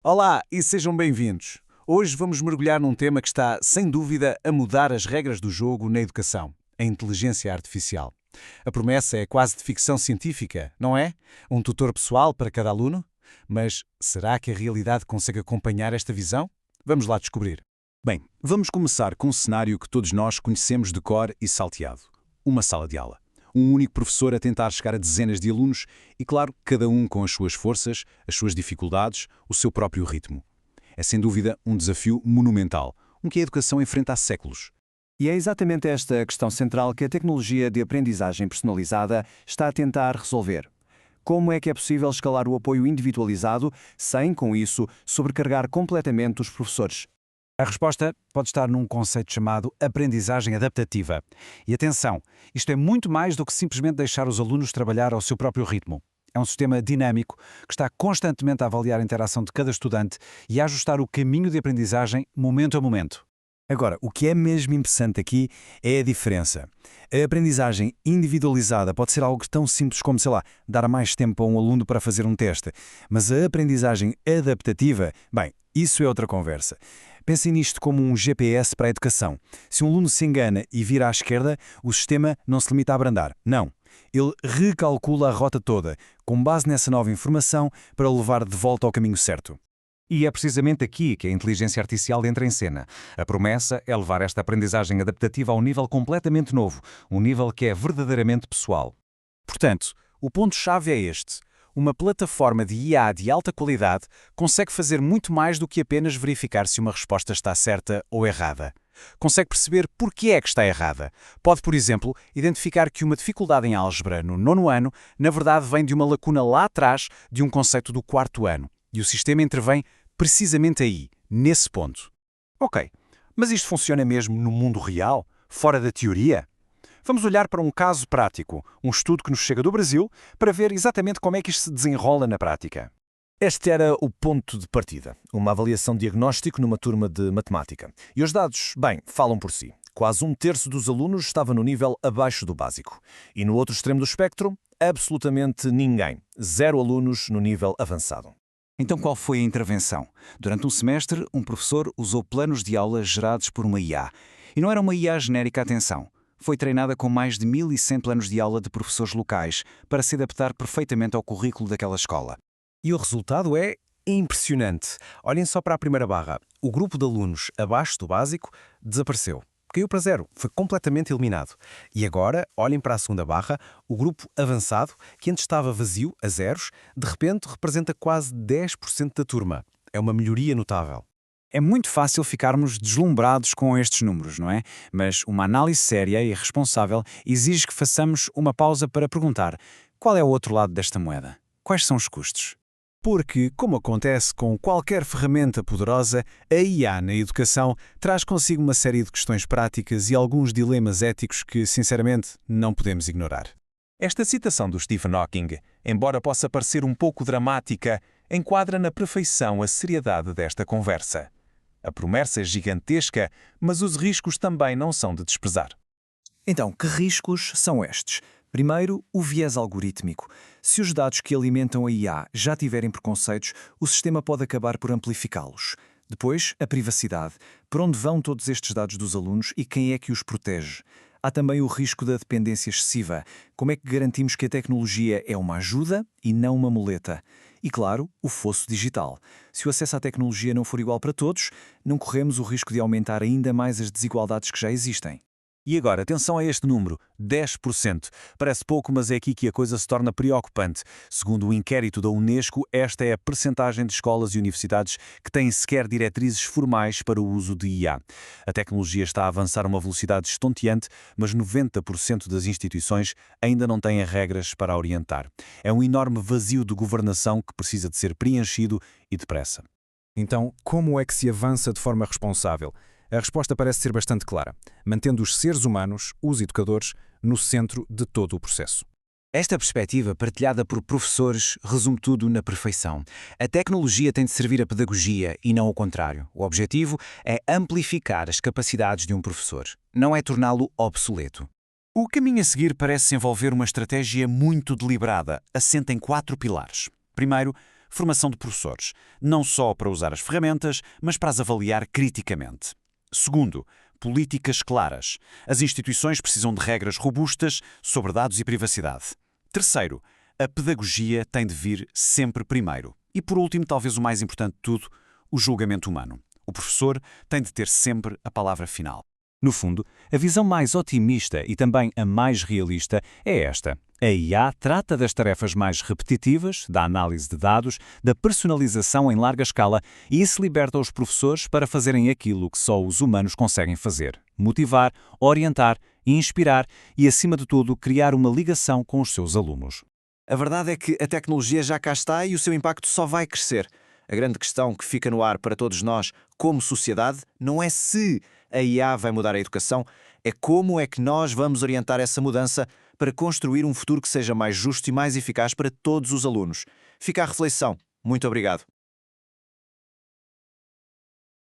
Olá e sejam bem-vindos. Hoje vamos mergulhar num tema que está, sem dúvida, a mudar as regras do jogo na educação: a inteligência artificial. A promessa é quase de ficção científica, não é? Um tutor pessoal para cada aluno? Mas será que a realidade consegue acompanhar esta visão? Vamos lá descobrir. Bem, vamos começar com um cenário que todos nós conhecemos de cor e salteado. Uma sala de aula. Um único professor a tentar chegar a dezenas de alunos e, claro, cada um com as suas forças, as suas dificuldades, o seu próprio ritmo. É sem dúvida um desafio monumental, um que a educação enfrenta há séculos. E é exatamente esta a questão central que a tecnologia de aprendizagem personalizada está a tentar resolver. Como é que é possível escalar o apoio individualizado sem, com isso, sobrecarregar completamente os professores? A resposta pode estar num conceito chamado aprendizagem adaptativa. E atenção, isto é muito mais do que simplesmente deixar os alunos trabalhar ao seu próprio ritmo. É um sistema dinâmico que está constantemente a avaliar a interação de cada estudante e a ajustar o caminho de aprendizagem momento a momento. Agora, o que é mesmo interessante aqui é a diferença. A aprendizagem individualizada pode ser algo tão simples como, dar mais tempo a um aluno para fazer um teste. Mas a aprendizagem adaptativa, bem, isso é outra conversa. Pensem nisto como um GPS para a educação. Se um aluno se engana e vira à esquerda, o sistema não se limita a abrandar. Não. Ele recalcula a rota toda, com base nessa nova informação, para o levar de volta ao caminho certo. E é precisamente aqui que a inteligência artificial entra em cena. A promessa é levar esta aprendizagem adaptativa a um nível completamente novo, um nível que é verdadeiramente pessoal. Portanto, o ponto-chave é este. Uma plataforma de IA de alta qualidade consegue fazer muito mais do que apenas verificar se uma resposta está certa ou errada. Consegue perceber porquê é que está errada. Pode, por exemplo, identificar que uma dificuldade em álgebra no 9º ano, na verdade, vem de uma lacuna lá atrás de um conceito do 4º ano. E o sistema intervém precisamente aí, nesse ponto. Ok, mas isto funciona mesmo no mundo real, fora da teoria? Vamos olhar para um caso prático, um estudo que nos chega do Brasil, para ver exatamente como é que isto se desenrola na prática. Este era o ponto de partida, uma avaliação diagnóstico numa turma de matemática. E os dados, bem, falam por si. Quase 1/3 dos alunos estava no nível abaixo do básico. E no outro extremo do espectro, absolutamente ninguém. 0 alunos no nível avançado. Então qual foi a intervenção? Durante um semestre, um professor usou planos de aula gerados por uma IA. E não era uma IA genérica, atenção. Foi treinada com mais de 1.100 planos de aula de professores locais para se adaptar perfeitamente ao currículo daquela escola. E o resultado é impressionante. Olhem só para a primeira barra. O grupo de alunos abaixo do básico desapareceu. Caiu para 0, foi completamente eliminado. E agora, olhem para a segunda barra, o grupo avançado, que antes estava vazio, a zeros, de repente representa quase 10% da turma. É uma melhoria notável. É muito fácil ficarmos deslumbrados com estes números, não é? Mas uma análise séria e responsável exige que façamos uma pausa para perguntar: qual é o outro lado desta moeda? Quais são os custos? Porque, como acontece com qualquer ferramenta poderosa, a IA na educação traz consigo uma série de questões práticas e alguns dilemas éticos que, sinceramente, não podemos ignorar. Esta citação do Stephen Hawking, embora possa parecer um pouco dramática, enquadra na perfeição a seriedade desta conversa. A promessa é gigantesca, mas os riscos também não são de desprezar. Então, que riscos são estes? Primeiro, o viés algorítmico. Se os dados que alimentam a IA já tiverem preconceitos, o sistema pode acabar por amplificá-los. Depois, a privacidade. Para onde vão todos estes dados dos alunos e quem é que os protege? Há também o risco da dependência excessiva. Como é que garantimos que a tecnologia é uma ajuda e não uma muleta? E, claro, o fosso digital. Se o acesso à tecnologia não for igual para todos, não corremos o risco de aumentar ainda mais as desigualdades que já existem. E agora, atenção a este número, 10%. Parece pouco, mas é aqui que a coisa se torna preocupante. Segundo o inquérito da Unesco, esta é a percentagem de escolas e universidades que têm sequer diretrizes formais para o uso de IA. A tecnologia está a avançar a uma velocidade estonteante, mas 90% das instituições ainda não têm regras para a orientar. É um enorme vazio de governação que precisa de ser preenchido e depressa. Então, como é que se avança de forma responsável? A resposta parece ser bastante clara, mantendo os seres humanos, os educadores, no centro de todo o processo. Esta perspectiva, partilhada por professores, resume tudo na perfeição. A tecnologia tem de servir a pedagogia e não o contrário. O objetivo é amplificar as capacidades de um professor, não é torná-lo obsoleto. O caminho a seguir parece envolver uma estratégia muito deliberada, assente em 4 pilares. Primeiro, Formação de professores, não só para usar as ferramentas, mas para as avaliar criticamente. Segundo, políticas claras. As instituições precisam de regras robustas sobre dados e privacidade. Terceiro, a pedagogia tem de vir sempre primeiro. E por último, talvez o mais importante de tudo, o julgamento humano. O professor tem de ter sempre a palavra final. No fundo, a visão mais otimista e também a mais realista é esta. A IA trata das tarefas mais repetitivas, da análise de dados, da personalização em larga escala e isso liberta os professores para fazerem aquilo que só os humanos conseguem fazer: motivar, orientar, inspirar e, acima de tudo, criar uma ligação com os seus alunos. A verdade é que a tecnologia já cá está e o seu impacto só vai crescer. A grande questão que fica no ar para todos nós, como sociedade, não é se a IA vai mudar a educação, é como é que nós vamos orientar essa mudança para construir um futuro que seja mais justo e mais eficaz para todos os alunos. Fica a reflexão. Muito obrigado.